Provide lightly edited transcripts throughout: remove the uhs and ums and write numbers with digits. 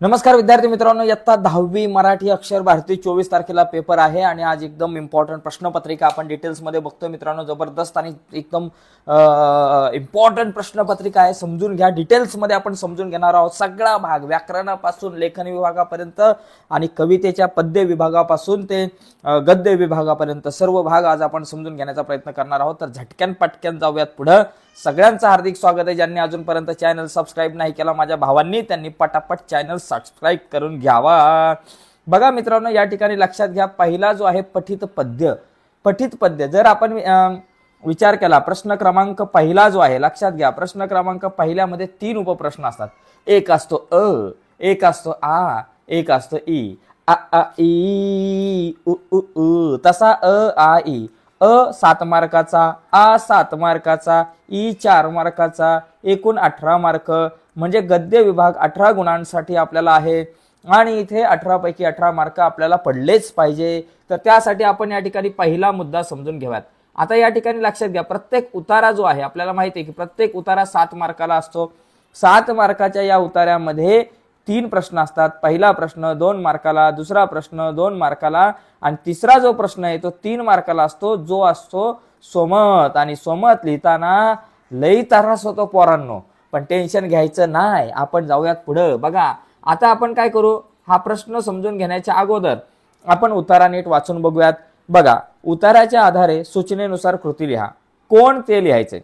नमस्कार विद्यार्थी मित्रांनो, इयत्ता 10वी मराठी अक्षर भारती 24 तारखेला पेपर आहे आणि आज एकदम इम्पॉर्टंट प्रश्नपत्रिका आपण डिटेल्समध्ये बघतोय मित्रांनो. जबरदस्त आणि एकदम इम्पॉर्टंट प्रश्नपत्रिका आहे. समजून घ्या, डिटेल्समध्ये आपण समजून घेणार आहोत. सगळा भाग व्याकरणापासून लेखन विभागापर्यंत आणि कवितेच्या पद्य विभागापासून ते गद्य विभागापर्यंत सर्व भाग आज आपण समजून घेण्याचा प्रयत्न करणार आहोत. तर झटक्यान पटक्यान जाऊयात पुढे. सगळ्यांचं हार्दिक स्वागत आहे. ज्यांनी अजूनपर्यंत चॅनल सबस्क्राईब नाही केला माझ्या भावांनी, त्यांनी पटापट चॅनल सबस्क्राईब करून घ्यावा. बघा मित्रांनो, या ठिकाणी लक्षात घ्या, पहिला जो आहे पठित पद्य. जर आपण विचार केला, प्रश्न क्रमांक पहिला जो आहे, लक्षात घ्या, प्रश्न क्रमांक पहिल्यामध्ये 3 उपप्रश्न असतात. एक असतो अ, एक असतो आ, एक असतो ई. आ आ ई उ उ उ, तसा अ आ ई. अ 7 मार्काचा, आ 7 मार्काचा, ई 4 मार्काचा, एकूण 18 मार्क. म्हणजे गद्य विभाग 18 गुणांसाठी आपल्याला आहे आणि इथे 18 पैकी 18 मार्क आपल्याला पडलेच पाहिजे. तर त्यासाठी आपण या ठिकाणी पहिला मुद्दा समजून घेऊयात. आता या ठिकाणी लक्षात घ्या, प्रत्येक उतारा जो आहे, आपल्याला माहिती आहे की प्रत्येक उतारा 7 मार्काला असतो. 7 मार्काच्या या उतार्यामध्ये 3 प्रश्न असतात. पहिला प्रश्न 2 मार्काला, दुसरा प्रश्न 2 मार्काला आणि तिसरा जो प्रश्न आहे तो 3 मार्काला असतो, जो असतो सोमत. आणि सोमत लिहिताना लई त्रास होतो पोरांनो, पण टेन्शन घ्यायचं नाही. आपण जाऊयात पुढे. बघा, आता आपण काय करू, हा प्रश्न समजून घेण्याच्या अगोदर आपण उतारा नीट वाचून बघूयात. बघा, उताराच्या आधारे सूचनेनुसार कृती लिहा. कोण ते लिहायचे.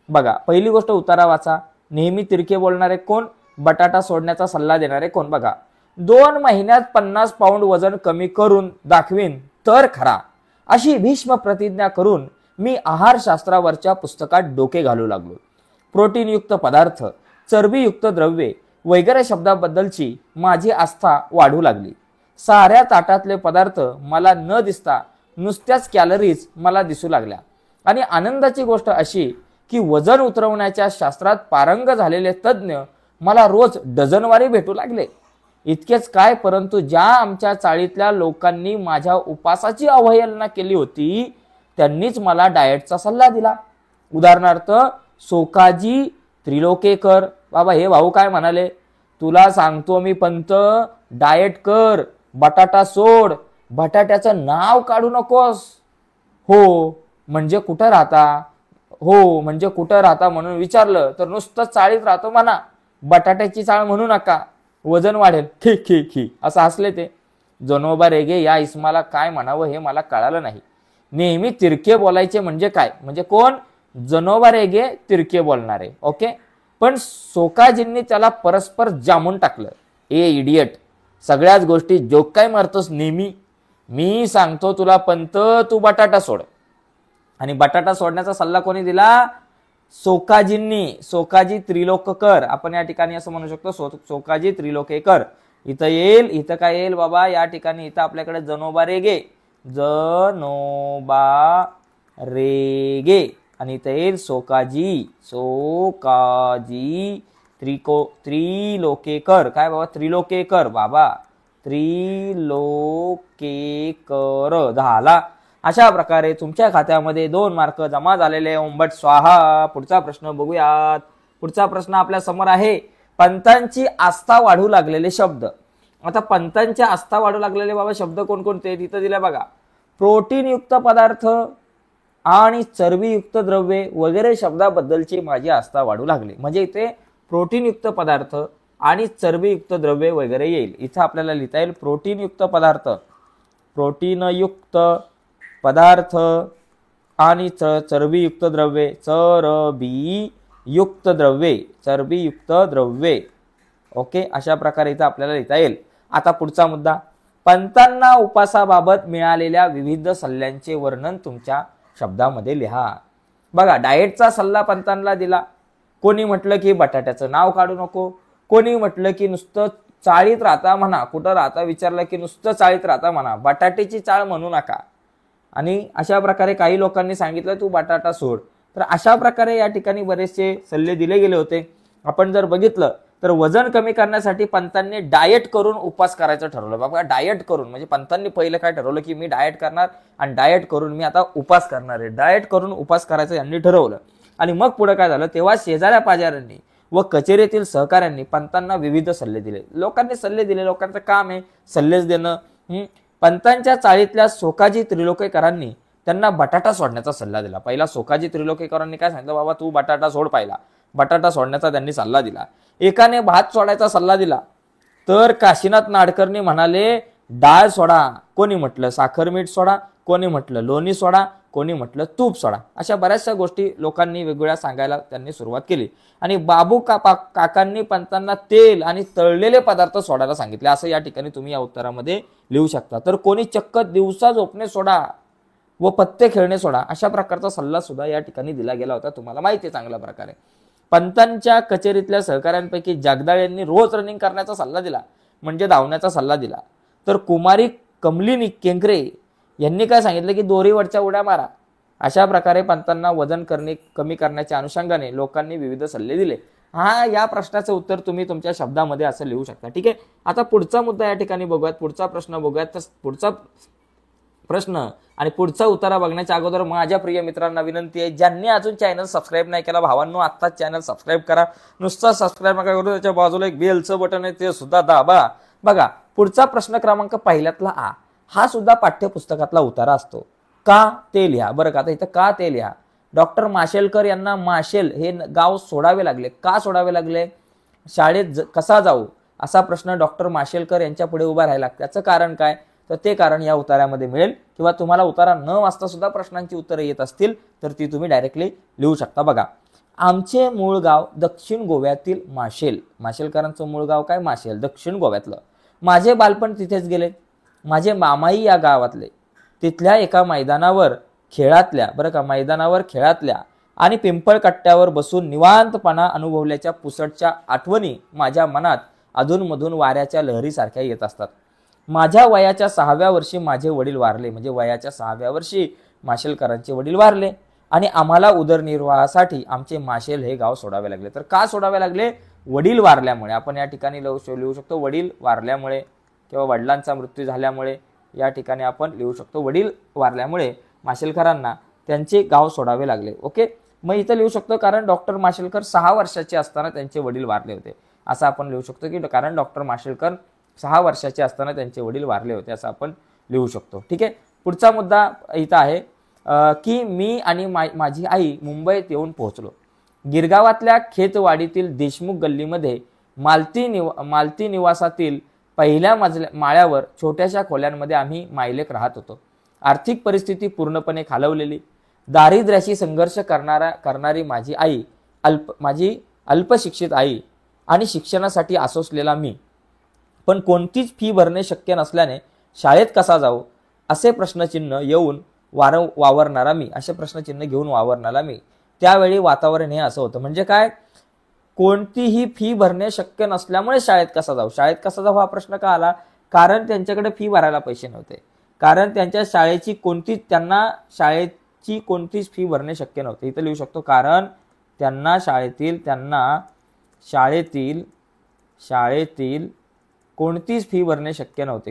बघा, पहिली गोष्ट, उतारा वाचा. नेहमी तिरके बोलणारे कोण? बटाटा सोडण्याचा सल्ला देणारे कोण? बघा, 2 महिन्यात 50 पाऊंड वजन कमी करून दाखवीन तर खरा, अशी भीष्म प्रतिज्ञा करून मी आहारशास्त्रावरच्या पुस्तकात डोके घालू लागलो. प्रोटीनयुक्त पदार्थ, चरबीयुक्त द्रव्ये वगैरे शब्दाबद्दलची माझी आस्था वाढू लागली. साऱ्या ताटातले पदार्थ मला न दिसता नुसत्याच कॅलरीज मला दिसू लागल्या. आणि आनंदाची गोष्ट अशी की वजन उतरवण्याच्या शास्त्रात पारंग झालेले तज्ज्ञ मला रोज डझनवारी भेटू लागले. इतकेच काय, परंतु ज्या आमच्या चाळीतल्या लोकांनी माझ्या उपासाची अवहेलना केली होती त्यांनीच मला डाएटचा सल्ला दिला. उदाहरणार्थ सोकाजी त्रिलोकेकर. बाबा, हे भाऊ काय म्हणाले, तुला सांगतो मी पंत, डाएट कर, बटाटा सोड, बटाट्याचं नाव काढू नकोस. हो म्हणजे कुठं राहता, हो म्हणजे कुठं राहता म्हणून विचारलं तर नुसतं चाळीत राहतो म्हणा, बटाट्याची चाळ म्हणू नका, वजन वाढेल. खी खी खी असं हसले ते. जनोबा रेगे या इस्माला काय म्हणावं हे मला कळालं नाही. नेहमी तिरके बोलायचे म्हणजे काय, म्हणजे कोण? जनोबा रेगे तिरके बोलणारे. ओके, पण सोकाजींनी त्याला परस्पर जामून टाकलं. ए इडियट, सगळ्याच गोष्टी जोक काय मारतोस नेहमी. मी सांगतो तुला पंत, तू बटाटा सोड. आणि बटाटा सोडण्याचा सल्ला कोणी दिला? सोकाजींनी. सोकाजी त्रिलोककर, आपण या ठिकाणी असं म्हणू शकतो, सोकाजी त्रिलोकेकर. इथं येईल, इथं काय येईल बाबा, या ठिकाणी इथं आपल्याकडे जनोबा रेगे, जनोबा रेगे, आणि इथं येईल सोकाजी, सोकाजी त्रिलोकेकर. काय बाबा, त्रिलोकेकर बाबा, त्रिलोकेकर झाला. अशा प्रकारे तुमच्या खात्यामध्ये 2 मार्क जमा झालेले. ओंबट स्वाहा. पुढचा प्रश्न बघूयात. पुढचा प्रश्न आपल्या समोर आहे, पंतांची आस्था वाढू लागलेले शब्द. आता पंतांची आस्था वाढू लागलेले बाबा शब्द कोणकोणते तिथं दिले बघा. प्रोटीनयुक्त पदार्थ आणि चरबीयुक्त द्रव्ये वगैरे शब्दाबद्दलची माझी आस्था वाढू लागली. म्हणजे इथे प्रोटीनयुक्त पदार्थ आणि चरबीयुक्त द्रव्ये वगैरे येईल. इथं आपल्याला लिहिता येईल प्रोटीनयुक्त पदार्थ, प्रोटीनयुक्त पदार्थ आणि चरबीयुक्त द्रव्ये, चरबीयुक्त द्रव्ये, चरबीयुक्त द्रव्ये. ओके, अशा प्रकारे इथं आपल्याला लिहिता येईल. आता पुढचा मुद्दा, पंतांना उपासाबाबत मिळालेल्या विविध सल्ल्यांचे वर्णन तुमच्या शब्दामध्ये लिहा. बघा, डाएटचा सल्ला पंतांना दिला. कोणी म्हटलं की बटाट्याचं नाव काढू नको, कोणी म्हटलं की नुसतं चाळीत राहता म्हणा, कुठं राहता विचारलं की नुसतं चाळीत राहता म्हणा, बटाट्याची चाळ म्हणू नका. आणि अशा प्रकारे काही लोकांनी सांगितलं तू बटाटा सोड. तर अशा प्रकारे या ठिकाणी बरेचसे सल्ले दिले गेले होते. आपण जर बघितलं तर वजन कमी करण्यासाठी पंतांनी डाएट करून उपास करायचं ठरवलं. बाबा, डाएट करून म्हणजे पंतांनी पहिलं काय ठरवलं की मी डाएट करणार आणि डाएट करून मी आता उपास करणार आहे. डाएट करून उपास करायचं यांनी ठरवलं. आणि मग पुढे काय झालं, तेव्हा शेजाऱ्या पाजाऱ्यांनी व कचेरीतील सहकाऱ्यांनी पंतांना विविध सल्ले दिले. लोकांनी सल्ले दिले, लोकांचं काम आहे सल्लेच देणं. पंतांच्या चाळीतल्या सोकाजी त्रिलोकेकरांनी त्यांना बटाटा सोडण्याचा सल्ला दिला. पहिला सोकाजी त्रिलोकेकरांनी काय सांगितलं, बाबा तू बटाटा सोड. पहिला बटाटा सोडण्याचा त्यांनी सल्ला दिला. एकाने भात सोडायचा सल्ला दिला, तर काशीनाथ नाडकर्णी म्हणाले डाळ सोडा. कोणी म्हटलं साखर मीठ सोडा, कोणी म्हटलं लोणी सोडा, कोणी म्हटलं तूप सोडा. अशा बऱ्याचशा गोष्टी लोकांनी वेगवेगळ्या सांगायला त्यांनी सुरुवात केली. आणि बाबू काकांनी पंतांना तेल आणि तळलेले पदार्थ सोडायला सांगितले, असं या ठिकाणी तुम्ही या उत्तरामध्ये लिहू शकता. तर कोणी चक्क दिवसा झोपणे सोडा व पत्ते खेळणे सोडा, अशा प्रकारचा सल्ला सुद्धा या ठिकाणी दिला गेला होता. तुम्हाला माहिती आहे चांगल्या प्रकारे. पंतांच्या कचेरीतल्या सहकाऱ्यांपैकी जगदाळ यांनी रोज रनिंग करण्याचा सल्ला दिला, म्हणजे धावण्याचा सल्ला दिला. तर कुमारी कमलिनी केंकरे यांनी काय सांगितलं की दोरीवरच्या उड्या मारा. अशा प्रकारे पंतांना वजन कमी करण्याच्या अनुषंगाने लोकांनी विविध सल्ले दिले. या प्रश्नाचं उत्तर तुम्ही तुमच्या शब्दामध्ये असं लिहू शकता. ठीक आहे, आता पुढचा मुद्दा या ठिकाणी बघूयात, पुढचा प्रश्न बघूयात. तर पुढचा प्रश्न आणि पुढचा उत्तर बघण्याच्या अगोदर माझ्या प्रिय मित्रांना विनंती आहे, ज्यांनी अजून चॅनल सबस्क्राईब नाही केला भावांनो, आत्ताच चॅनल सबस्क्राईब करा. नुसता सबस्क्राईब नका करू, त्याच्या बाजूला एक बेलचं बटन आहे ते सुद्धा दाबा. बघा पुढचा प्रश्न क्रमांक पहिल्यातला आ, हा सुद्धा पाठ्यपुस्तकातला उतारा असतो. का ते लिहा. बरं का, आता इथं का ते लिहा. डॉक्टर माशेलकर यांना माशेल हे गाव सोडावे लागले. का सोडावे लागले? शाळेत कसा जाऊ असा प्रश्न डॉक्टर माशेलकर यांच्या पुढे उभा राहिला. त्याचं कारण काय, तर ते कारण या उतार्यामध्ये मिळेल, किंवा तुम्हाला उतारा न वाचता सुद्धा प्रश्नांची उत्तरं येत असतील तर ती तुम्ही डायरेक्टली लिहू शकता. बघा, आमचे मूळ गाव दक्षिण गोव्यातील माशेल. माशेलकरांचं मूळ गाव काय? माशेल, दक्षिण गोव्यातलं. माझे बालपण तिथेच गेले. माझे मामाई या गावातले. तिथल्या एका मैदानावर खेळातल्या आणि पिंपळ कट्ट्यावर बसून निवांतपणा अनुभवल्याच्या पुसटच्या आठवणी माझ्या मनात अधूनमधून वाऱ्याच्या लहरीसारख्या येत असतात. माझ्या वयाच्या 6व्या वर्षी माझे वडील वारले. म्हणजे वयाच्या 6व्या वर्षी माशेलकरांचे वडील वारले आणि आम्हाला उदरनिर्वाहासाठी आमचे माशेल हे गाव सोडावे लागले. तर का सोडावे लागले? वडील वारल्यामुळे. आपण या ठिकाणी लिहू शकतो वडील वारल्यामुळे, किंवा वडिलांचा मृत्यू झाल्यामुळे. या ठिकाणी आपण लिहू शकतो वडील वारल्यामुळे माशेलकरांना त्यांचे गाव सोडावे लागले. ओके, मग इथं लिहू शकतो कारण डॉक्टर माशेलकर 6 वर्षाचे असताना त्यांचे वडील वारले होते. असं आपण लिहू शकतो की कारण डॉक्टर माशेलकर 6 वर्षाचे असताना त्यांचे वडील वारले होते, असं आपण लिहू शकतो. ठीक आहे, पुढचा मुद्दा इथं आहे की मी आणि माझी आई मुंबईत येऊन पोहोचलो. गिरगावातल्या खेतवाडीतील देशमुख गल्लीमध्ये मालती निवासातील पहिल्या माळ्यावर छोट्याशा खोल्यांमध्ये आम्ही मायलेक राहत होतो. आर्थिक परिस्थिती पूर्णपणे खालवलेली, दारिद्र्याशी संघर्ष करणारी माझी अल्पशिक्षित आई आणि शिक्षणासाठी आसोसलेला मी. पण कोणतीच फी भरणे शक्य नसल्याने शाळेत कसा जाऊ असे प्रश्नचिन्ह घेऊन वावरणारा मी. त्यावेळी वातावरण हे असं होतं. म्हणजे काय? कोणतीही फी भरणे शक्य नसल्यामुळे शाळेत कसा जाऊ हा प्रश्न का आला? कारण त्यांच्याकडे फी भरायला पैसे नव्हते. कारण त्यांच्या शाळेची कोणतीच फी भरणे शक्य नव्हते. इथं लिहू शकतो कारण त्यांना शाळेतील कोणतीच फी भरणे शक्य नव्हते.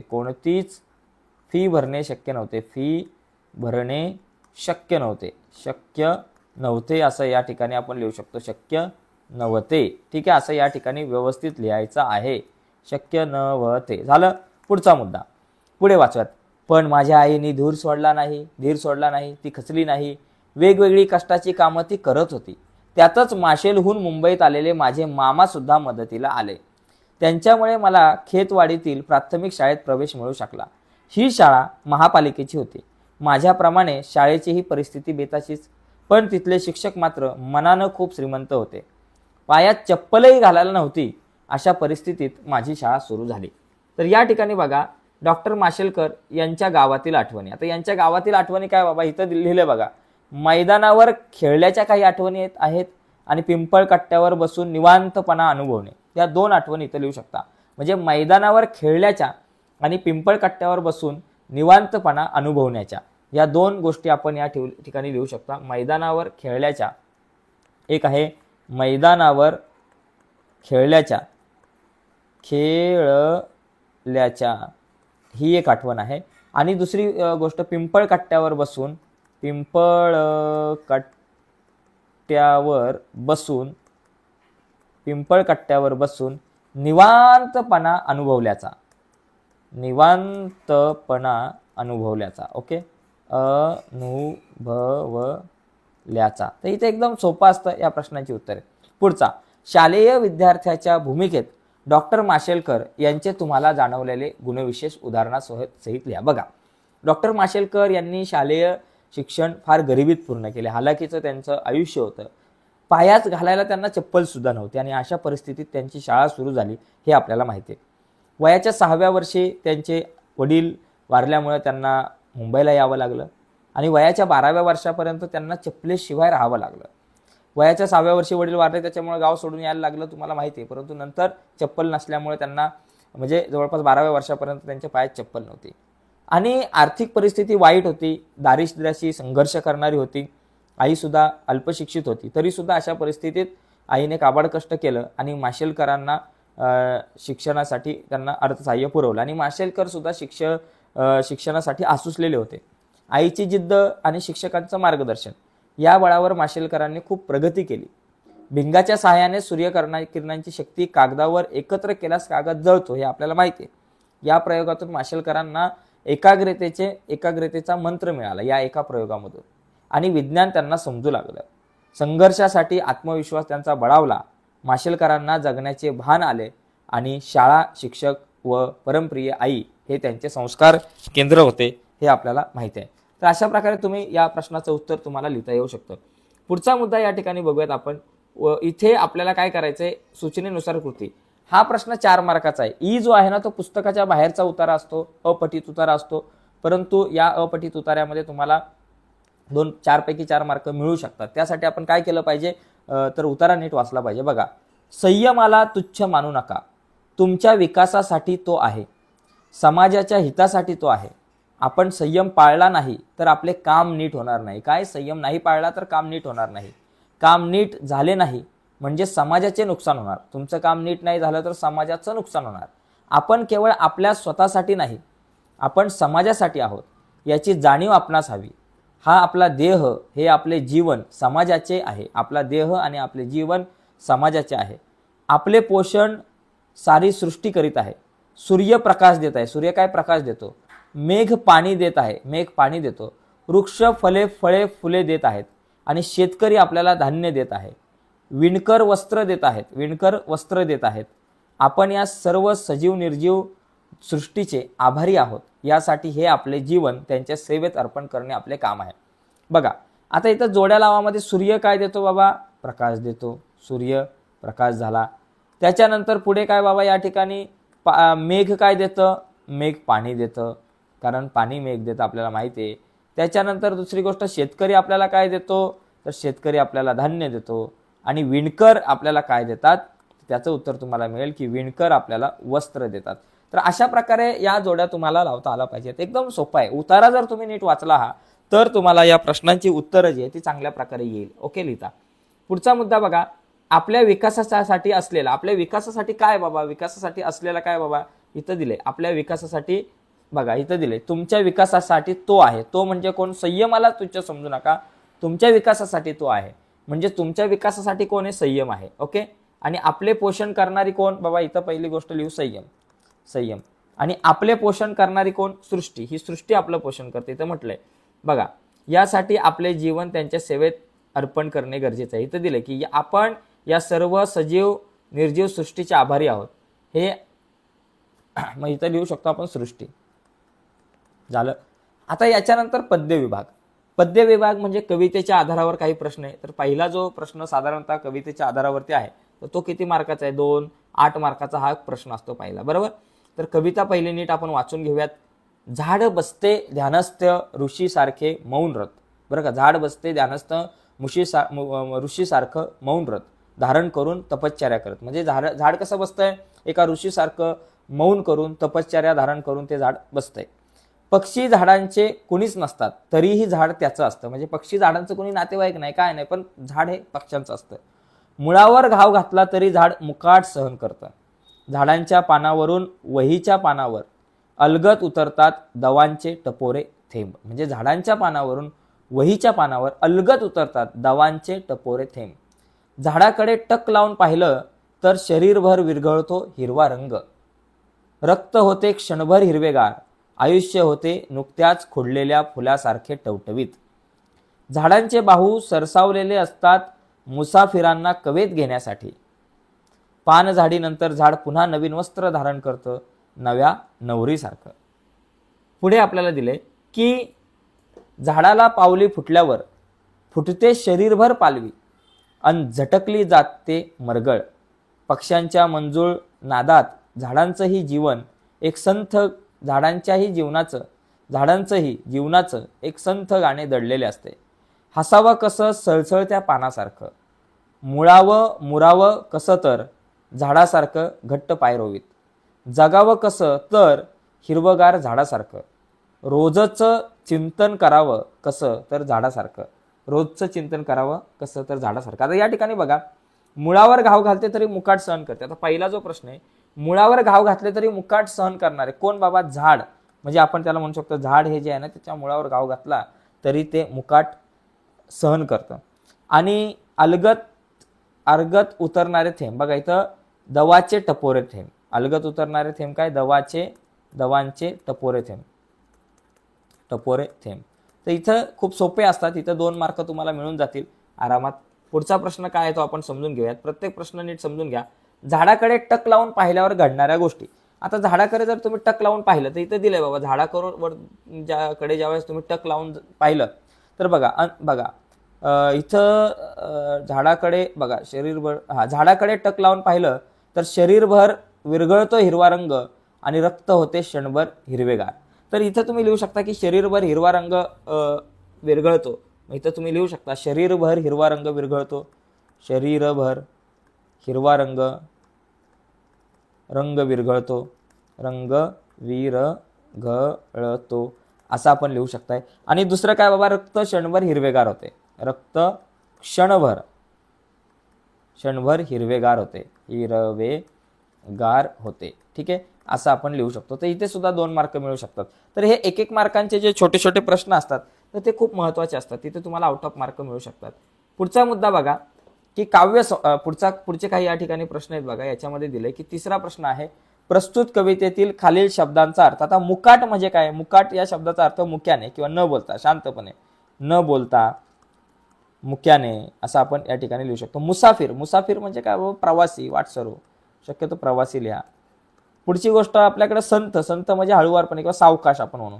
शक्य नव्हते असं या ठिकाणी आपण लिहू शकतो. शक्य नव्हते. ठीक आहे, असं या ठिकाणी व्यवस्थित लिहायचं आहे. शक्य नव्हते. झालं. पुढचा मुद्दा पुढे वाचूयात. पण माझ्या आईने धीर सोडला नाही. ती खचली नाही. वेगवेगळी कष्टाची कामं ती करत होती. त्यातच माशेलहून मुंबईत आलेले माझे मामा सुद्धा मदतीला आले. त्यांच्यामुळे मला खेतवाडीतील प्राथमिक शाळेत प्रवेश मिळू शकला. ही शाळा महापालिकेची होती. माझ्याप्रमाणे शाळेचीही परिस्थिती बेताचीच. पण तिथले शिक्षक मात्र मनानं खूप श्रीमंत होते. पायात चप्पलही घालायला नव्हती अशा परिस्थितीत माझी शाळा सुरू झाली. तर या ठिकाणी बघा डॉक्टर माशेलकर यांच्या गावातील आठवणी. आता यांच्या गावातील आठवणी काय बाबा इथं लिहिले बघा. मैदानावर खेळल्याच्या काही आठवणी आहेत आणि पिंपळ कट्ट्यावर बसून निवांतपणा अनुभवणे, या 2 आठवणी इथं लिहू शकता. म्हणजे मैदानावर खेळल्याच्या आणि पिंपळ कट्ट्यावर बसून निवांतपणा अनुभवण्याच्या या 2 गोष्टी आपण या ठिकाणी लिहू शकता. मैदानावर खेळल्याच्या एक आहे, मैदानावर खेळल्याच्या ही एक आठवण आहे. आणि दुसरी गोष्ट पिंपळ कट्ट्यावर पिंपळ कट्ट्यावर बसून निवांतपणा अनुभवल्याचा, निवांतपणा अनुभवल्याचा. ओके, अनुभवल्याचा. तर इथे एकदम सोपं असतं या प्रश्नाची उत्तरे. पुढचा, शालेय विद्यार्थ्याच्या भूमिकेत डॉक्टर माशेलकर यांचे तुम्हाला जाणवलेले गुणविशेष उदाहरणासहित लिहा. बघा, डॉक्टर माशेलकर यांनी शालेय शिक्षण फार गरिबीत पूर्ण केले. हालाकीचं त्यांचं आयुष्य होतं. पायाच घालायला त्यांना चप्पल सुद्धा नव्हती आणि अशा परिस्थितीत त्यांची शाळा सुरू झाली हे आपल्याला माहिती आहे. वयाच्या 6व्या वर्षी त्यांचे वडील वारल्यामुळे त्यांना मुंबईला यावं लागलं आणि वयाच्या 12व्या वर्षापर्यंत त्यांना चप्पलेशिवाय राहावं लागलं. वयाच्या 6व्या वर्षी वडील वारले, त्याच्यामुळे गाव सोडून यायला लागलं, तुम्हाला माहिती आहे. परंतु नंतर चप्पल नसल्यामुळे त्यांना म्हणजे जवळपास 12व्या वर्षापर्यंत त्यांच्या पायात चप्पल नव्हती आणि आर्थिक परिस्थिती वाईट होती, दारिद्र्याशी संघर्ष करणारी होती. आईसुद्धा अल्पशिक्षित होती. तरीसुद्धा अशा परिस्थितीत आईने काबाड कष्ट केलं आणि माशेलकरांना शिक्षणासाठी त्यांना अर्थसहाय्य पुरवलं आणि माशेलकर सुद्धा शिक्षणासाठी आसुसलेले होते. आईची जिद्द आणि शिक्षकांचं मार्गदर्शन या बळावर माशेलकरांनी खूप प्रगती केली. भिंगाच्या सहाय्याने सूर्यकिरणांची शक्ती कागदावर एकत्र केल्यास कागद जळतो हे आपल्याला माहिती आहे. या प्रयोगातून माशेलकरांना एकाग्रतेचा मंत्र मिळाला या एका प्रयोगामधून आणि विज्ञान त्यांना समजू लागलं. संघर्षासाठी आत्मविश्वास त्यांचा बळावला. माशेलकरांना जगण्याचे भान आले आणि शाळा, शिक्षक व परमप्रिय आई हे त्यांचे संस्कार केंद्र होते हे आपल्याला माहिती आहे. तर अशा प्रकारे तुम्ही या प्रश्नाचं उत्तर तुम्हाला लिहिता येऊ शकतं. पुढचा मुद्दा या ठिकाणी बघूयात आपण. इथे आपल्याला काय करायचंय, सूचनेनुसार कृती. हा प्रश्न 4 मार्काचा आहे. ई जो आहे ना तो पुस्तकाच्या बाहेरचा उतारा असतो, अपठित उतारा असतो. परंतु या अपठित उतार्यामध्ये तुम्हाला 4 पैकी 4 मार्क मिळू शकतात. त्यासाठी आपण काय केलं पाहिजे, तर उतारा नीट वाचला पाहिजे. बघा, संयमाला तुच्छ मानू नका. तुमच्या विकासासाठी तो आहे, समाजाच्या हितासाठी तो आहे. आपण संयम पाळला नाही तर आपले काम नीट होणार नाही. काय, संयम नाही पाळला तर काम नीट होणार नाही. काम नीट झाले नाही म्हणजे समाजाचे नुकसान होणार. तुमचं काम नीट नाही झालं तर समाजाचं नुकसान होणार. आपण केवळ आपल्या स्वतःसाठी नाही, आपण समाजासाठी आहोत याची जाणीव आपणास हवी. हा आपला देह, हे आपले जीवन समाजाचे आहे. आपला देह आणि आपले जीवन समाजाचे आहे. आपले पोषण सारी सृष्टी करीत आहे. सूर्य प्रकाश देत आहे. सूर्य काय प्रकाश देतो. मेघ पाणी देत आहे. मेघ पाणी देतो. वृक्ष फळे फुले देत आहेत आणि शेतकरी आपल्याला धान्य देत आहे. विणकर वस्त्र देत आहेत. विणकर वस्त्र देत आहेत. आपण या सर्व सजीव निर्जीव सृष्टीचे आभारी आहोत. यासाठी हे आपले जीवन त्यांच्या सेवेत अर्पण करणे आपले काम आहे. बघा, आता इथं जोड्या लावामध्ये सूर्य काय देतो बाबा, प्रकाश देतो. सूर्य प्रकाश झाला. त्याच्यानंतर पुढे काय बाबा, या ठिकाणी मेघ काय देतं, मेघ पाणी देतं, कारण पाणी मेघ देतं आपल्याला माहिती आहे. त्याच्यानंतर दुसरी गोष्ट, शेतकरी आपल्याला काय देतो, तर शेतकरी आपल्याला धान्य देतो. आणि विणकर आपल्याला काय देतात, त्याचं उत्तर तुम्हाला मिळेल की विणकर आपल्याला वस्त्र देतात. तर अशा प्रकारे या जोड्या तुम्हाला लावता आला पाहिजेत. एकदम सोपा आहे. उतारा जर तुम्ही नीट वाचला तर तुम्हाला या प्रश्नांची उत्तरं जी आहे ती चांगल्या प्रकारे येईल. ओके, लिहिता. पुढचा मुद्दा बघा, आपल्या विकासासाठी असलेला, आपल्या विकासासाठी काय बाबा, विकासासाठी असलेला काय बाबा, इथं दिले. आपल्या विकासासाठी बघा, इथं दिले तुमच्या विकासासाठी तो आहे. तो म्हणजे कोण, संयमाला तुच्छ समजू नका. तुमच्या विकासासाठी तो आहे म्हणजे तुमच्या विकासासाठी कोण आहे, संयम आहे. ओके, आणि आपले पोषण करणारी कोण बाबा, इथं पहिली गोष्ट लिहू संयम. संयम आणि आपले पोषण करणारी कोण, सृष्टी. ही सृष्टी आपलं पोषण करते इथं म्हटलंय. बघा, यासाठी आपले जीवन त्यांच्या सेवेत अर्पण करणे गरजेचं आहे. इथं दिले की आपण या सर्व सजीव निर्जीव सृष्टीचे आभारी आहोत. हे मग इथं लिहू शकतो आपण सृष्टी. झालं. आता याच्यानंतर पद्य विभाग. पद्य विभाग म्हणजे कवितेच्या आधारावर काही प्रश्न आहे. तर पहिला जो प्रश्न साधारणतः कवितेच्या आधारावरती आहे तर तो किती मार्काचा आहे, 2, 8 मार्काचा हा प्रश्न असतो पहिला. बरोबर. तर कविता पहिली नीट आपण वाचून घेऊयात. झाड बसते ध्यानस्थ ऋषी सारखे मौन रथ. बरं का, झाड बसते ध्यानस्थ ऋषी सारखं मौन रथ धारण करून तपश्चर्या करत. म्हणजे झाड कसं बसतंय, एका ऋषी सारखं मौन करून तपश्चर्या धारण करून ते झाड बसतंय. पक्षी झाडांचे कुणीच नसतात तरीही झाड त्याचं असतं. म्हणजे पक्षी झाडांचं कोणी नातेवाईक नाही, काय नाही, पण झाड हे पक्ष्यांचं असतं. मुळावर घाव घातला तरी झाड मुकाट सहन करतं. झाडांच्या पानावरून वहीच्या पानावर अलगद उतरतात दवांचे टपोरे थेंब. म्हणजे झाडांच्या पानावरून वहीच्या पानावर अलगद उतरतात दवांचे टपोरे थेंब. झाडाकडे टक लावून पाहिलं तर शरीरभर विरघळतो हिरवा रंग, रक्त होते क्षणभर हिरवेगार, आयुष्य होते नुकत्याच खोडलेल्या फुलासारखे टवटवीत. झाडांचे बाहू सरसावलेले असतात मुसाफिरांना कवेत घेण्यासाठी. पान झाडीनंतर झाड पुन्हा नवीन वस्त्र धारण करतं, नव्या नवरीसारखं. पुढे आपल्याला दिले की झाडाला पावली फुटल्यावर फुटते शरीरभर पालवी, अन झटकली जाते मरगळ. पक्ष्यांच्या मंजूळ नादात झाडांचंही जीवन एक संथ झाडांच्याही जीवनाचं एक संथ गाणे दडलेले असते. हसावं कसं सळसळत्या पानासारखं, मुरावं कसं तर झाडासारखं घट्ट पाय रोवीत. जगावं कसं तर हिरवगार झाडासारखं, रोजचं चिंतन करावं कसं तर झाडासारखं. आता या ठिकाणी बघा, मुळावर घाव घालते तरी मुकाट सहन करते. आता पहिला जो प्रश्न आहे, मुळावर घाव घातले तरी मुकाट सहन करणारे कोण बाबा? झाड. म्हणजे आपण त्याला म्हणू शकतो झाड हे जे आहे ना, त्याच्या मुळावर घाव घातला तरी ते मुकाट सहन करतं. आणि अलगत उतरणारे थेंब, बघा इथं दवाचे टपोरे थेंब. अलगत उतरणारे थेंब काय? दवांचे टपोरे थेंब. तर इथं खूप सोपे असतात. इथं 2 मार्क तुम्हाला मिळून जातील आरामात. पुढचा प्रश्न काय आहे तो आपण समजून घेऊयात. प्रत्येक प्रश्न नीट समजून घ्या. झाडाकडे टक लावून पाहिल्यावर घडणाऱ्या गोष्टी. आता झाडाकडे जर तुम्ही टक लावून पाहिलं तर इथं दिलंय बाबा, झाडाकडे ज्यावेळेस तुम्ही टक लावून पाहिलं तर बघा इथं झाडाकडे बघा झाडाकडे टक लावून पाहिलं तर शरीरभर विरघळतो हिरवा रंग आणि रक्त होते क्षणभर हिरवेगार. तर इथं तुम्ही लिहू शकता की शरीरभर हिरवा रंग विरघळतो. इथं तुम्ही लिहू शकता शरीरभर हिरवा रंग विरघळतो, शरीरभर हिरवा रंग विरघळतो, रंग विरघळतो असं आपण लिहू शकताय. आणि दुसरं काय बाबा, रक्त क्षणभर हिरवेगार होते, रक्त क्षणभर हिरवेगार होते. ठीक आहे, असं आपण लिहू शकतो. तर इथे सुद्धा 2 मार्क मिळू शकतात. तर हे 1-1 मार्कांचे जे छोटे छोटे प्रश्न असतात तर ते खूप महत्त्वाचे असतात. तिथे तुम्हाला आउट ऑफ मार्क मिळू शकतात. पुढचा मुद्दा बघा की पुढचे काही या ठिकाणी प्रश्न आहेत बघा. याच्यामध्ये दिले की तिसरा प्रश्न आहे, प्रस्तुत कवितेतील खालील शब्दांचा अर्थ. आता मुकाट म्हणजे काय? मुकाट या शब्दाचा अर्थ मुक्याने किंवा न बोलता, शांतपणे, न बोलता, मुक्याने असं आपण या ठिकाणी लिहू शकतो. मुसाफिर म्हणजे काय? प्रवासी, वाटसरू, शक्यतो प्रवासी लिहा. पुढची गोष्ट आपल्याकडे संत म्हणजे हळुवारपणे किंवा सावकाश आपण म्हणू.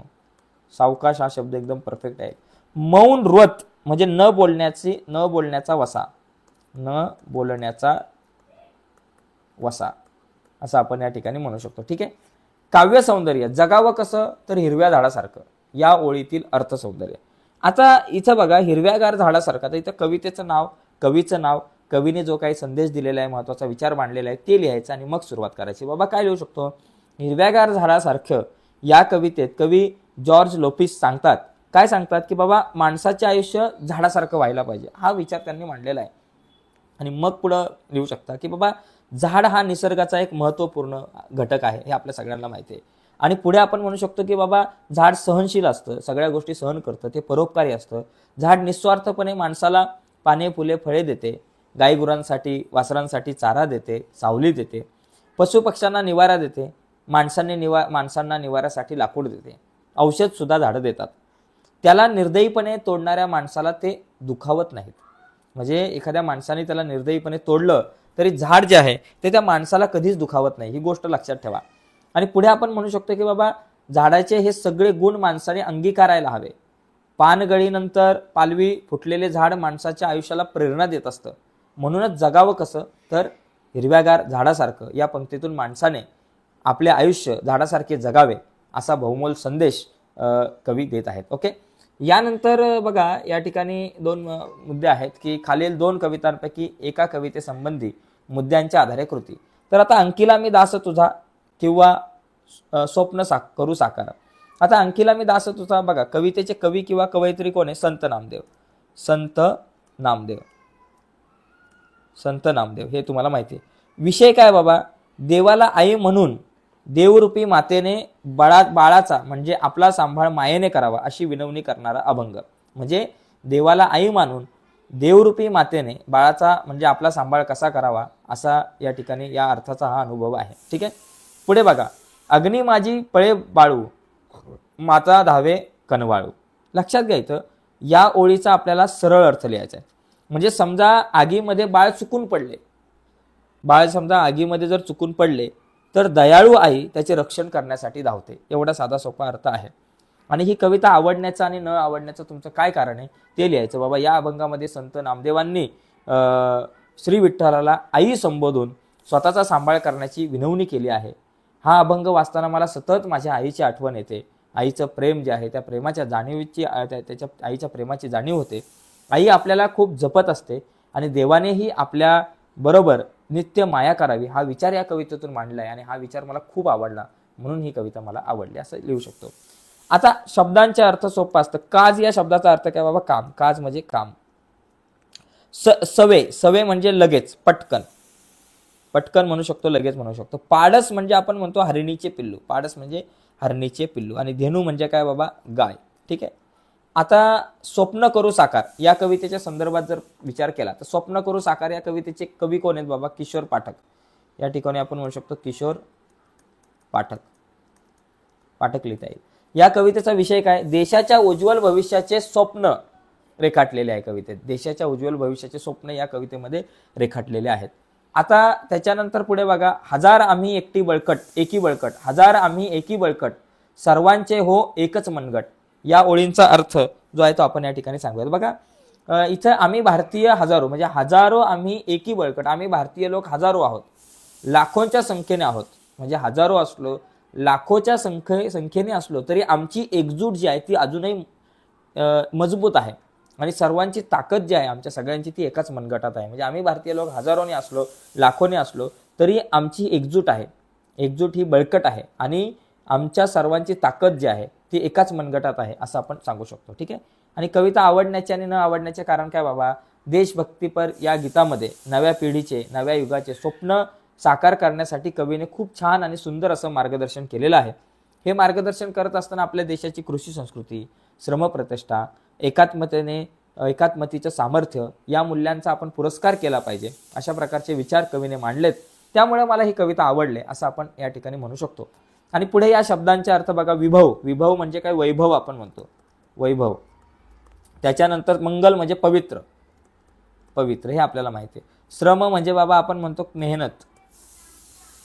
सावकाश हा शब्द एकदम परफेक्ट आहे. मौन व्रत म्हणजे न बोलण्याचा वसा असं आपण या ठिकाणी म्हणू शकतो. ठीक आहे. काव्य सौंदर्य, जगावं कसं तर हिरव्या झाडासारखं, या ओळीतील अर्थ सौंदर्य. आता इथं बघा हिरव्यागार झाडासारखं, तर इथं कवितेचं नाव, कवीचं नाव, कवीने जो काही संदेश दिलेला आहे, महत्वाचा विचार मांडलेला आहे ते लिहायचं आणि मग सुरुवात करायची. बाबा काय लिहू शकतो? हिरव्यागार झाडासारखं या कवितेत कवी जॉर्ज लोपिस काय सांगतात की बाबा माणसाचे आयुष्य झाडासारखं व्हायला पाहिजे, हा विचार त्यांनी मांडलेला आहे. आणि मग पुढं लिहू शकता की बाबा झाड हा निसर्गाचा एक महत्वपूर्ण घटक आहे, हे आपल्या सगळ्यांना माहिती आहे. आणि पुढे आपण म्हणू शकतो की बाबा झाड सहनशील असतं, सगळ्या गोष्टी सहन करतं, ते परोपकारी असतं. झाड निस्वार्थपणे माणसाला पाने, फुले, फळे देते, गायीगुरांसाठी, वासरांसाठी चारा देते, सावली देते, पशुपक्ष्यांना निवारा देते, माणसांना निवाऱ्यासाठी लाकूड देते, औषध सुद्धा झाडं देतात. त्याला निर्दयीपणे तोडणाऱ्या माणसाला ते दुखावत नाहीत. म्हणजे एखाद्या माणसाने त्याला निर्दयीपणे तोडलं तरी झाड जे आहे ते त्या माणसाला कधीच दुखावत नाही, ही गोष्ट लक्षात ठेवा. आणि पुढे आपण म्हणू शकतो की बाबा झाडाचे हे सगळे गुण माणसाने अंगीकारायला हवे. पानगळीनंतर पालवी फुटलेले झाड माणसाच्या आयुष्याला प्रेरणा देत असतं. म्हणूनच जगावं कसं तर हिरव्यागार झाडासारखं या पंक्तीतून माणसाने आपले आयुष्य झाडासारखे जगावे असा बहुमोल संदेश कवी देत आहेत. ओके, यानंतर बघा या ठिकाणी 2 मुद्दे आहेत की खालील 2 कवितांपैकी एका कवितेसंबंधी मुद्द्यांच्या आधारे कृती. तर आता अंकिला मी दास तुझा किंवा स्वप्न करू साकार. आता अंकिला मी दास तुझा बघा, कवितेचे कवी किंवा कवयित्री कोण आहे? संत नामदेव, हे तुम्हाला माहिती आहे. विषय काय बाबा? देवाला आई म्हणून देवरूपी मातेने बाळाचा म्हणजे आपला सांभाळ मायेने करावा अशी विनवणी करणारा अभंग. म्हणजे देवाला आई मानून देवरूपी मातेने बाळाचा म्हणजे आपला सांभाळ कसा करावा असा या ठिकाणी या अर्थाचा हा अनुभव आहे. ठीक आहे. पुढे बघा, अग्नी माझी पळे बाळू माता धावे कनवाळू. लक्षात घ्यायचं, या ओळीचा आपल्याला सरळ अर्थ लिहायचा आहे. म्हणजे समजा आगीमध्ये बाळ चुकून पडले, बाळ समजा आगीमध्ये जर चुकून पडले तर दयाळू आई त्याचे रक्षण करण्यासाठी धावते. एवढा साधा सोपा अर्थ आहे. आणि ही कविता आवडण्याचं आणि न आवडण्याचं तुमचं काय कारण आहे ते लिहायचं. बाबा या अभंगामध्ये संत नामदेवांनी श्री विठ्ठलाला आई संबोधून स्वतःचा सांभाळ करण्याची विनवणी केली आहे. हा अभंग वाचताना मला सतत माझ्या आईची आठवण येते. आईचं प्रेम जे आहे त्या प्रेमाच्या जाणीवीची त्याच्या आईच्या प्रेमाची जाणीव होते. आई आपल्याला खूप जपत असते आणि देवानेही आपल्या बरोबर नित्य माया करावी हा विचार या कवितेतून मांडला आहे आणि हा विचार मला खूप आवडला म्हणून ही कविता मला आवडली असं लिहू शकतो. आता शब्दांचे अर्थ सोपा असतं. काज या शब्दाचा अर्थ काय बाबा? काम. काज म्हणजे काम. सवे, सवे म्हणजे लगेच, पटकन, पटकन म्हणू शकतो, लगेच म्हणू शकतो. पाडस म्हणजे आपण म्हणतो हरिणीचे पिल्लू, पाडस म्हणजे हरिणीचे पिल्लू. आणि धेनू म्हणजे काय बाबा? गाय. ठीक आहे. आता स्वप्न करू साकार या कवितेच्या संदर्भात जर विचार केला तर स्वप्न करू साकार या कवितेचे कवी कोण आहेत बाबा? किशोर पाठक. या ठिकाणी आपण म्हणू शकतो किशोर पाठक, पाठक लिहिता येईल. या कवितेचा विषय काय? देशाच्या उज्ज्वल भविष्याचे स्वप्न रेखाटलेले आहे कवितेत. देशाच्या उज्ज्वल भविष्याचे स्वप्न या कवितेमध्ये रेखाटलेले आहेत. आता त्याच्यानंतर पुढे बघा, हजार आम्ही एकटी बळकट एकी बळकट, हजार आम्ही एकी बळकट सर्वांचे हो एकच मनगट. या ओळींचा अर्थ जो आहे तो आपण या ठिकाणी सांगूयात. बघा इथं आम्ही भारतीय हजारो म्हणजे हजारो आम्ही एकी बळकट, आम्ही भारतीय लोक हजारो आहोत, लाखोंच्या संख्येने आहोत. म्हणजे हजारो असलो, लाखोच्या संख्येने असलो तरी आमची एकजूट जी आहे ती अजूनही मजबूत आहे आणि सर्वांची ताकद जी आहे आमच्या सगळ्यांची ती एकाच मनगटात आहे. म्हणजे आम्ही भारतीय लोक हजारोने असलो, लाखोने असलो तरी आमची एकजूट आहे, एकजूट ही बळकट आहे आणि आमच्या सर्वांची ताकद जी आहे ती एकाच मनगटात आहे असं आपण सांगू शकतो. ठीक आहे. आणि कविता आवडण्याचे आणि न आवडण्याचे कारण काय बाबा? देशभक्तीपर या गीतामध्ये नव्या पिढीचे, नव्या युगाचे स्वप्न साकार करण्यासाठी कवीने खूप छान आणि सुंदर असं मार्गदर्शन केलेलं आहे. हे मार्गदर्शन करत असताना आपल्या देशाची कृषी संस्कृती, श्रमप्रतिष्ठा, एकात्मतेचं सामर्थ्य या मूल्यांचा आपण पुरस्कार केला पाहिजे अशा प्रकारचे विचार कवीने मांडलेत. त्यामुळे मला ही कविता आवडले असं आपण या ठिकाणी म्हणू शकतो. आणि पुढे या शब्दांचे अर्थ बघा. विभव, विभव म्हणजे काय? वैभव आपण म्हणतो, वैभव. त्याच्यानंतर मंगल म्हणजे पवित्र, पवित्र हे आपल्याला माहिती आहे. श्रम म्हणजे बाबा आपण म्हणतो मेहनत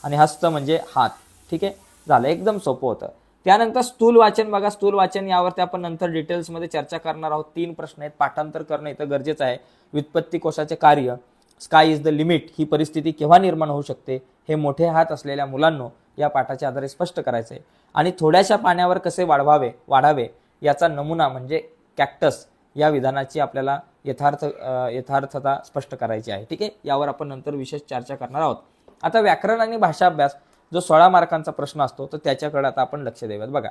आणि हस्त म्हणजे हात. ठीक आहे, झालं, एकदम सोपं होतं. त्यानंतर स्थूल वाचन बघा. स्थूल वाचन यावरती आपण नंतर डिटेल्समध्ये चर्चा करणार आहोत. 3 प्रश्न आहेत, पाठांतर करणं इथं गरजेचं आहे. व्युत्पत्ती कोशाचे कार्य, स्काय इज द लिमिट, ही परिस्थिती केव्हा निर्माण होऊ शकते हे मोठे हात असलेल्या मुलांनो या पाठाच्या आधारे स्पष्ट करायचे. आणि थोड्याशा पाण्यावर कसे वाढावे याचा नमुना म्हणजे कॅक्टस या विधानाची आपल्याला यथार्थता स्पष्ट करायची आहे. ठीक आहे, यावर आपण नंतर विशेष चर्चा करणार आहोत. आता व्याकरण आणि भाषा अभ्यास जो 16 मार्कांचा प्रश्न असतो तर त्याच्याकडे आता आपण लक्ष देऊयात. बघा,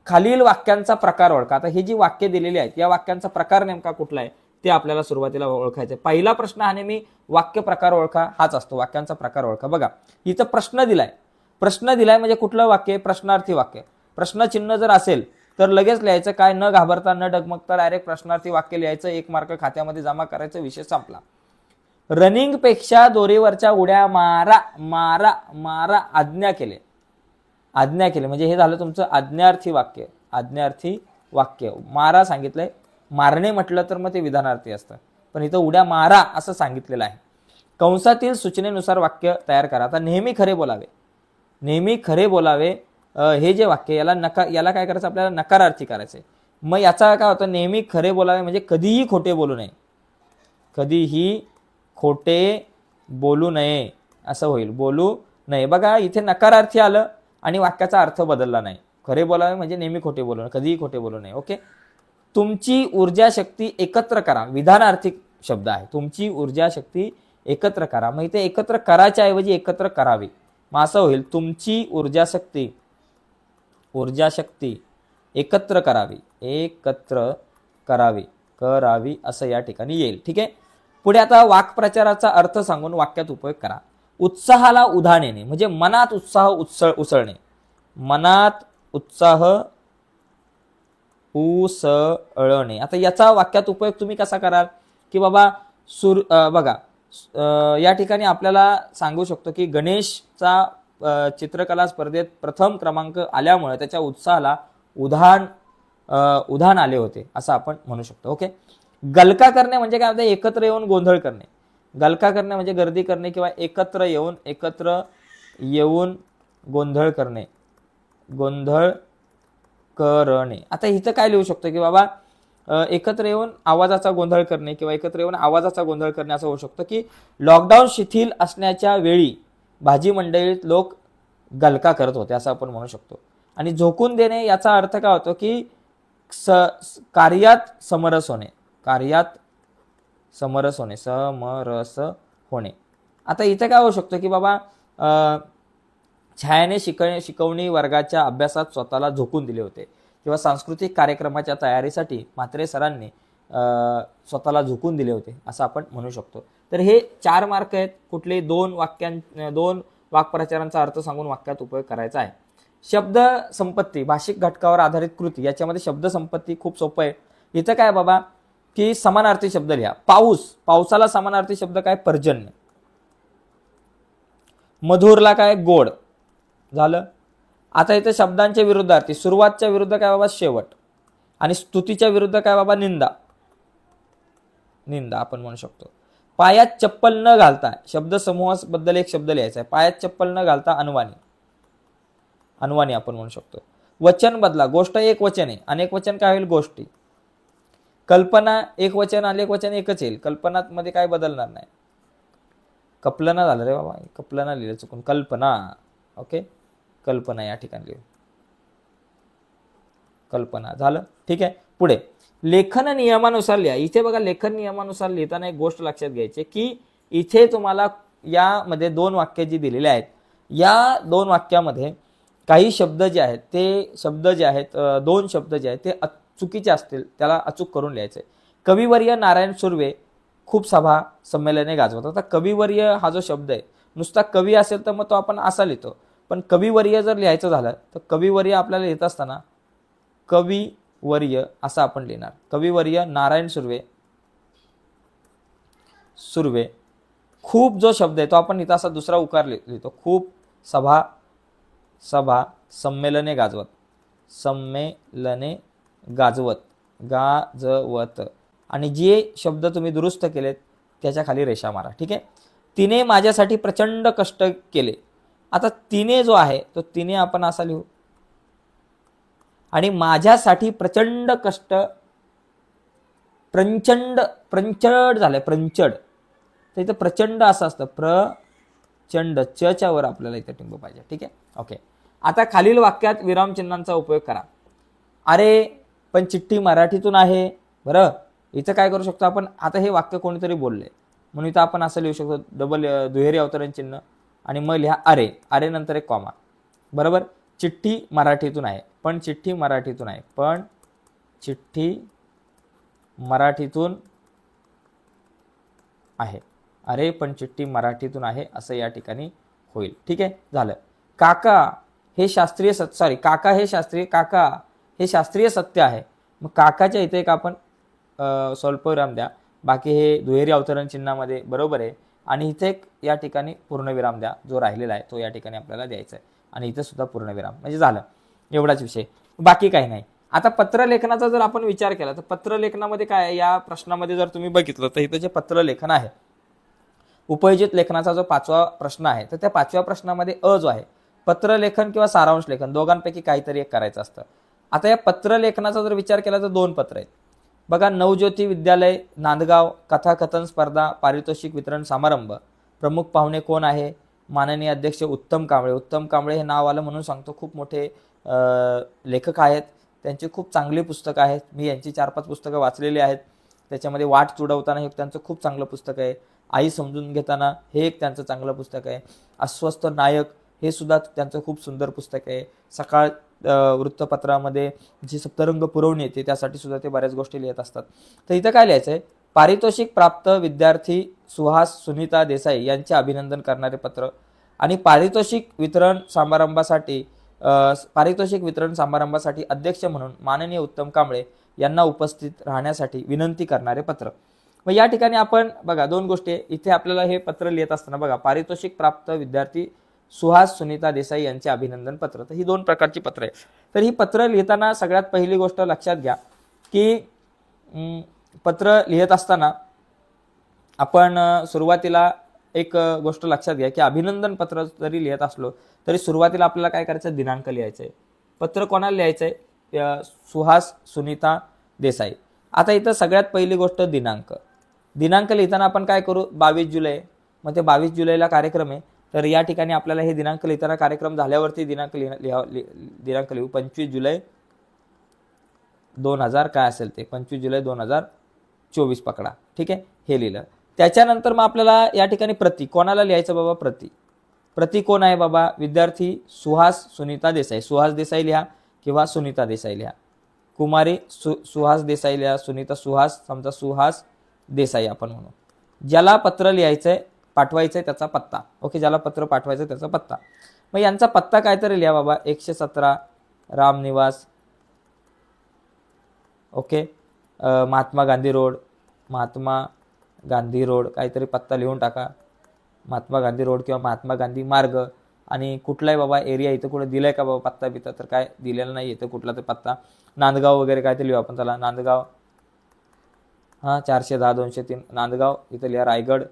खालील वाक्यांचा प्रकार ओळखा. आता हे जी वाक्य दिलेली आहेत या वाक्यांचा प्रकार नेमका कुठला आहे ते आपल्याला सुरुवातीला ओळखायचं आहे. पहिला प्रश्न हा नेहमी वाक्य प्रकार ओळखा हाच असतो, वाक्यांचा प्रकार ओळखा. बघा इथं प्रश्न दिलाय म्हणजे कुठलं वाक्य? प्रश्नार्थी वाक्य. प्रश्नचिन्ह जर असेल तर लगेच लिहायचं काय? न घाबरता न डगमगता डायरेक्ट प्रश्नार्थी वाक्य लिहायचं, 1 मार्क खात्यामध्ये जमा करायचं, विषय संपला. रनिंग पेक्षा दोरीवरच्या उड्या मारा मारा मारा आज्ञा केले, आज्ञा केले म्हणजे हे झालं तुमचं आज्ञार्थी वाक्य, आज्ञार्थी वाक्य. मारा सांगितलंय, मारणे म्हटलं तर मग ते विधानार्थी असतं, पण इथं उड्या मारा असं सांगितलेलं आहे. कंसातील सूचनेनुसार वाक्य तयार करा. आता नेहमी खरे बोलावे, नेहमी खरे बोलावे हे जे वाक्य याला काय करायचं? आपल्याला नकारार्थी करायचंय. मग याचा काय होतं? नेहमी खरे बोलावे म्हणजे कधीही खोटे बोलू नये, कधीही खोटे बोलू नये असं होईल, बोलू नये. बघा इथे नकारार्थी आलं आणि वाक्याचा अर्थ बदलला नाही. खरे बोलावे म्हणजे नेहमी खोटे बोलू नये, कधीही खोटे बोलू नये. ओके. तुमची ऊर्जा शक्ती एकत्र करा, विधानार्थी शब्द आहे. तुमची ऊर्जा शक्ती एकत्र करा, मग इथे एकत्र कराच्या ऐवजी एकत्र करावी. मग असं होईल, तुमची ऊर्जा शक्ती एकत्र करावी, एकत्र करावी असं या ठिकाणी येईल. ठीक आहे. पुढे आता वाक्प्रचाराचा अर्थ सांगून वाक्यात उपयोग करा. उत्साहाला उधाण येणे म्हणजे मनात उत्साह उसळणे, मनात उत्साह उसळणे. आता याचा वाक्यात उपयोग तुम्ही कसा कराल? की बाबा बघा या ठिकाणी आपल्याला सांगू शकतो की गणेशचा चित्रकला स्पर्धेत प्रथम क्रमांक आल्यामुळे त्याच्या उत्साहाला उधाण आले होते असं आपण म्हणू शकतो. ओके. गलका करणे म्हणजे काय म्हणते, एकत्र येऊन गोंधळ करणे. गलका करणे म्हणजे गर्दी करणे किंवा एकत्र येऊन गोंधळ करणे. आता इथं काय लिहू शकतो की बाबा एकत्र येऊन आवाजाचा गोंधळ करणे किंवा एकत्र येऊन आवाजाचा गोंधळ करणे असं होऊ शकतं की लॉकडाऊन शिथिल असण्याच्या वेळी भाजी मंडईत लोक गलका करत होते असं आपण म्हणू शकतो. आणि झोकून देणे याचा अर्थ काय होतो की कार्यात समरस होणे. आता इथे काय होऊ शकतं की बाबा छायाने शिकवणी वर्गाच्या अभ्यासात स्वतःला झोकून दिले होते किंवा सांस्कृतिक कार्यक्रमाच्या तयारीसाठी म्हात्रे सरांनी स्वतःला झोकून दिले होते असं आपण म्हणू शकतो. तर हे 4 मार्क आहेत. कुठले दोन वाक्प्रचारांचा अर्थ सांगून वाक्यात उपयोग करायचा आहे. शब्द संपत्ती, भाषिक घटकावर आधारित कृती. याच्यामध्ये शब्द संपत्ती खूप सोपं आहे. इथं काय बाबा की समानार्थी शब्द लिहा. पावसाला समानार्थी शब्द काय, पर्जन्य. मधुरला काय, गोड. झालं. आता इथे शब्दांचे विरुद्धार्थी. सुरुवातच्या विरुद्ध काय बाबा, शेवट. आणि स्तुतीच्या विरुद्ध काय बाबा, निंदा आपण म्हणू शकतो. पायात चप्पल न घालता, शब्द समूहाबद्दल एक शब्द लिहायचा आहे. पायात चप्पल न घालता अनवाणी आपण म्हणू शकतो. वचन बदला. गोष्ट एक वचन आहे, अनेक वचन काय होईल, गोष्टी. कल्पना एक वचन, अनेक वचन एकच येईल. कल्पनात मध्ये काय बदलणार नाही. कल्पना झालं रे बाबा, कल्पना लिहिलं चुकून, कल्पना. ओके, कल्पना या ठिकाणी लिहू. कल्पना झालं. ठीक आहे. पुढे लेखन नियमानुसार लिहा. इथे बघा लेखन नियमानुसार लिहिताना एक गोष्ट लक्षात घ्यायची की इथे तुम्हाला यामध्ये 2 वाक्य जी दिलेली आहेत, या 2 वाक्यामध्ये काही शब्द जे आहेत ते 2 शब्द जे आहेत ते चुकीचे असतील, त्याला अचूक करून लिहायचे. कविवर्य नारायण सुर्वे खूप सभा संमेलने गाजवतात. आता कविवर्य हा जो शब्द आहे, नुसता कवी असेल तर मग तो आपण असा लिहितो, पण कविवर्य जर लिहायचं झालं तर कविवर्य आपल्याला लिहित असताना कविवर्य असं आपण लिहिणार. कविवर्य नारायण सुर्वे. खूप जो शब्द आहे तो आपण इथं असा दुसरा उकार लिहितो. खूप सभा संमेलने गाजवत. आणि जे शब्द तुम्ही दुरुस्त केलेत त्याच्या खाली रेषा मारा. ठीक आहे. तिने माझ्यासाठी प्रचंड कष्ट केले. आता तिने जो आहे तो तिने आपण असा लिहू. आणि माझ्यासाठी प्रचंड कष्ट, प्रचंड झालंय, प्रचंड. तर इथं प्रचंड असं असतं, प्रचंड. च्या वर आपल्याला इथं टिंब पाहिजे. ठीक आहे. ओके. आता खालील वाक्यात विरामचिन्हांचा उपयोग करा. अरे पण चिठ्ठी मराठीतून आहे. बरं, इथं काय करू शकतो आपण, आता हे वाक्य कोणीतरी बोलले म्हणून इथं आपण असं लिहू शकतो, दुहेरी अवतरण चिन्ह आणि मग लिहा अरे नंतर एक कॉमा. बरोबर. चिठ्ठी मराठीतून आहे, पण चिठ्ठी मराठीतून आहे. अरे पण चिठ्ठी मराठीतून आहे असं या ठिकाणी होईल. ठीक आहे. झालं. काका हे शास्त्रीय सत्य आहे. मग काकाच्या इथे एक आपण स्वल्पविराम द्या. बाकी हे दुहेरी अवतरण चिन्हामध्ये बरोबर आहे. आणि इथे एक या ठिकाणी पूर्णविराम द्या, जो राहिलेला आहे तो या ठिकाणी आपल्याला द्यायचा आहे. आणि इथे सुद्धा पूर्णविराम. म्हणजे झालं, एवढाच विषय, बाकी काही नाही. आता पत्रलेखनाचा जर आपण विचार केला तर पत्रलेखनामध्ये काय आहे, या प्रश्नामध्ये जर तुम्ही बघितलं तर इथं जे पत्रलेखन आहे, उपयोजित लेखनाचा जो 5वा प्रश्न आहे, तर त्या 5व्या प्रश्नामध्ये जो आहे पत्रलेखन किंवा सारांश लेखन दोघांपैकी काहीतरी एक करायचं असतं. आता या पत्रलेखनाचा जर विचार केला तर 2 पत्र आहेत बघा. नवज्योती विद्यालय नांदगाव कथाकथन स्पर्धा पारितोषिक वितरण समारंभ. प्रमुख पाहुणे कोण आहे, माननीय अध्यक्ष उत्तम कांबळे हे नाव आलं म्हणून सांगतो. खूप मोठे लेखक आहेत, त्यांची खूप चांगली पुस्तकं आहेत. मी यांची 4-5 पुस्तकं वाचलेली आहेत. त्याच्यामध्ये वाट तुडवताना हे त्यांचं खूप चांगलं पुस्तक आहे. आई समजून घेताना हे एक त्यांचं चांगलं पुस्तक आहे. अस्वस्थ नायक हे सुद्धा त्यांचं खूप सुंदर पुस्तक आहे. सकाळ वृत्तपत्रामध्ये जी सप्तरंग पुरवणी येते त्यासाठी सुद्धा ते बऱ्याच गोष्टी लिहित असतात. तर इथं काय लिहायचंय, पारितोषिक प्राप्त विद्यार्थी सुहास सुनीता देसाई यांचे अभिनंदन करणारे पत्र. आणि पारितोषिक वितरण समारंभासाठी अध्यक्ष म्हणून माननीय उत्तम कांबळे यांना उपस्थित राहण्यासाठी विनंती करणारे पत्र. मग या ठिकाणी आपण बघा दोन गोष्टी इथे आपल्याला हे पत्र लिहित असताना बघा, पारितोषिक प्राप्त विद्यार्थी सुहास सुनीता देसाई यांचे अभिनंदन पत्र. तर ही दोन प्रकारची पत्र आहे. तर ही पत्र लिहिताना सगळ्यात पहिली गोष्ट लक्षात घ्या की पत्र लिहित असताना आपण सुरुवातीला एक गोष्ट लक्षात घ्या की अभिनंदन पत्र जरी लिहित असलो तरी सुरुवातीला आपल्याला काय करायचं, दिनांक लिहायचंय. पत्र कोणाला लिहायचंय, सुहास सुनीता देसाई. आता इथं सगळ्यात पहिली गोष्ट दिनांक लिहिताना आपण काय करू, 22 जुलै. मग ते 22 जुलैला कार्यक्रम आहे, तर या ठिकाणी आपल्याला हे दिनांक लिहिताना कार्यक्रम झाल्यावरती दिनांक लिहू 25 जुलै 2000 काय असेल ते 25 जुलै 2024 पकडा. ठीक आहे, हे लिहिलं. त्याच्यानंतर मग आपल्याला या ठिकाणी प्रति कोणाला लिहायचं बाबा, प्रति कोण आहे बाबा, विद्यार्थी सुहास सुनीता देसाई. सुहास देसाई लिहा किंवा सुनीता देसाई लिहा. कुमारी सुहास देसाई लिहा, सुनीता सुहास, समजा सुहास देसाई आपण म्हणू. ज्याला पत्र लिहायचंय पाठवायचंय त्याचा पत्ता. ओके, ज्याला पत्र पाठवायचं त्याचा पत्ता. मग यांचा पत्ता काहीतरी लिहा बाबा, 117 रामनिवास. ओके, महात्मा गांधी रोड काहीतरी पत्ता लिहून टाका. महात्मा गांधी रोड किंवा महात्मा गांधी मार्ग. आणि कुठलाही बाबा एरिया इथं कुठे दिलाय का बाबा पत्ता बित्ता, तर काय दिलेला नाही इथं कुठला तर पत्ता. नांदगाव वगैरे काय ते लिहू आपण, त्याला नांदगाव 410-203 नांदगाव इथं लिहा, रायगड.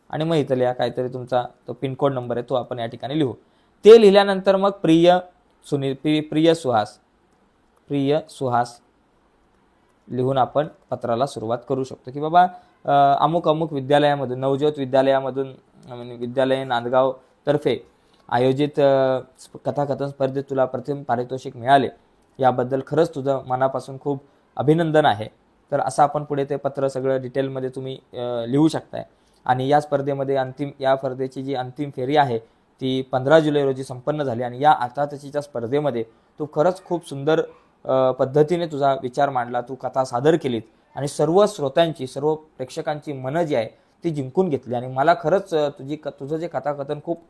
आणि मग इथं लिहा काहीतरी तुमचा तो पिनकोड नंबर आहे तो आपण या ठिकाणी लिहू. ते लिहिल्यानंतर मग प्रिय सुहास लिहून आपण पत्राला सुरुवात करू शकतो की बाबा अमुक विद्यालयामधून, नवज्योत विद्यालय नांदगाव तर्फे आयोजित कथाकथन स्पर्धेत तुला प्रथम पारितोषिक मिळाले, याबद्दल खरंच तुझं मनापासून खूप अभिनंदन आहे. तर असं आपण पुढे ते पत्र सगळं डिटेलमध्ये तुम्ही लिहू शकताय. आणि या स्पर्धेमध्ये या स्पर्धेची जी अंतिम फेरी आहे ती 15 जुलै रोजी संपन्न झाली. आणि या अर्थातच्या स्पर्धेमध्ये तू खरंच खूप सुंदर पद्धतीने तुझा विचार मांडला, तू कथा सादर केलीत आणि सर्व श्रोत्यांची, सर्व प्रेक्षकांची मनं जी आहे ती जिंकून घेतली. आणि मला खरंच तुझं जे कथाकथन खूप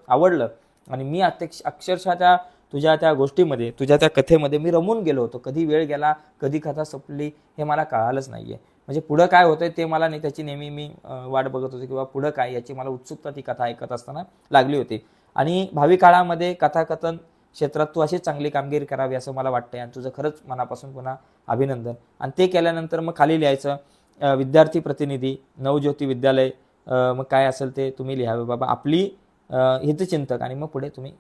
आवडलं. आणि मी अक्षरशः तुझ्या त्या गोष्टीमध्ये, तुझ्या त्या कथेमध्ये मी रमून गेलो होतो. कधी वेळ गेला, कधी कथा संपली हे मला कळालंच नाहीये. म्हणजे पुढं काय होतंय ते मला नाही, त्याची नेहमी मी वाट बघत होतो किंवा पुढं काय, याची मला उत्सुकता ती कथा ऐकत असताना लागली होती. आणि भावी काळामध्ये कथाकथन क्षेत्रात तू अशीच चांगली कामगिरी करावी असं मला वाटतंय. आणि तुझं खरंच मनापासून पुन्हा अभिनंदन. आणि ते केल्यानंतर मग खाली लिहायचं विद्यार्थी प्रतिनिधी नवज्योती विद्यालय, मग काय असेल ते तुम्ही लिहावे बाबा, आपली हितचिंतक. आणि मग पुढे तुम्ही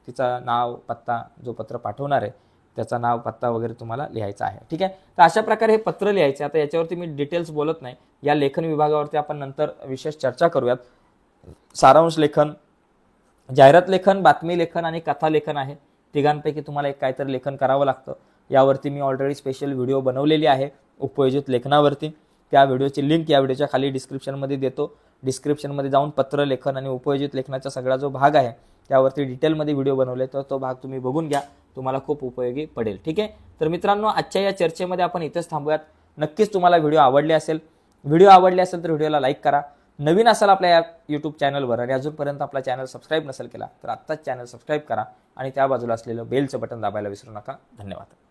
तिचा नाव, पत्ता, जो पत्र पाठवणार आहे त्याचा नाव, पत्ता वगैरे तुम्हाला लिहायचा आहे. ठीक आहे, तर अशा प्रकारे हे पत्र लिहायचे. आता याच्यावरती मी डिटेल्स बोलत नाही, या लेखन विभागावरती आपण नंतर विशेष चर्चा करूयात. सारांश लेखन, जाहिरात लेखन, बातमी लेखन आणि कथा लेखन आहे. तिघांपैकी तुम्हाला एक काहीतरी लेखन करावं लागतं. यावरती मी ऑलरेडी स्पेशल व्हिडिओ बनवलेली आहे उपयोजित लेखनावरती. त्या व्हिडिओची लिंक या व्हिडिओच्या खाली डिस्क्रिप्शनमध्ये देतो. डिस्क्रिप्शनमध्ये जाऊन पत्र लेखन आणि उपयोजित लेखनाचा सगळा जो भाग आहे त्यावरती डिटेलमध्ये व्हिडिओ बनवले, तर तो भाग तुम्ही बघून घ्या, तुम्हाला खूप उपयोगी पडेल. ठीक आहे, तर मित्रांनो आजच्या या चर्चेमध्ये आपण इथेच थांबूयात. नक्कीच तुम्हाला व्हिडिओ आवडले असेल तर व्हिडिओला लाईक करा. नवीन असाल आपल्या या यूट्यूब चॅनलवर आणि अजूनपर्यंत आपला चॅनल सबस्क्राईब नसेल केला तर आत्ताच चॅनल सबस्क्राईब करा आणि त्या बाजूला असलेलं बेलचं बटन दाबायला विसरू नका. धन्यवाद.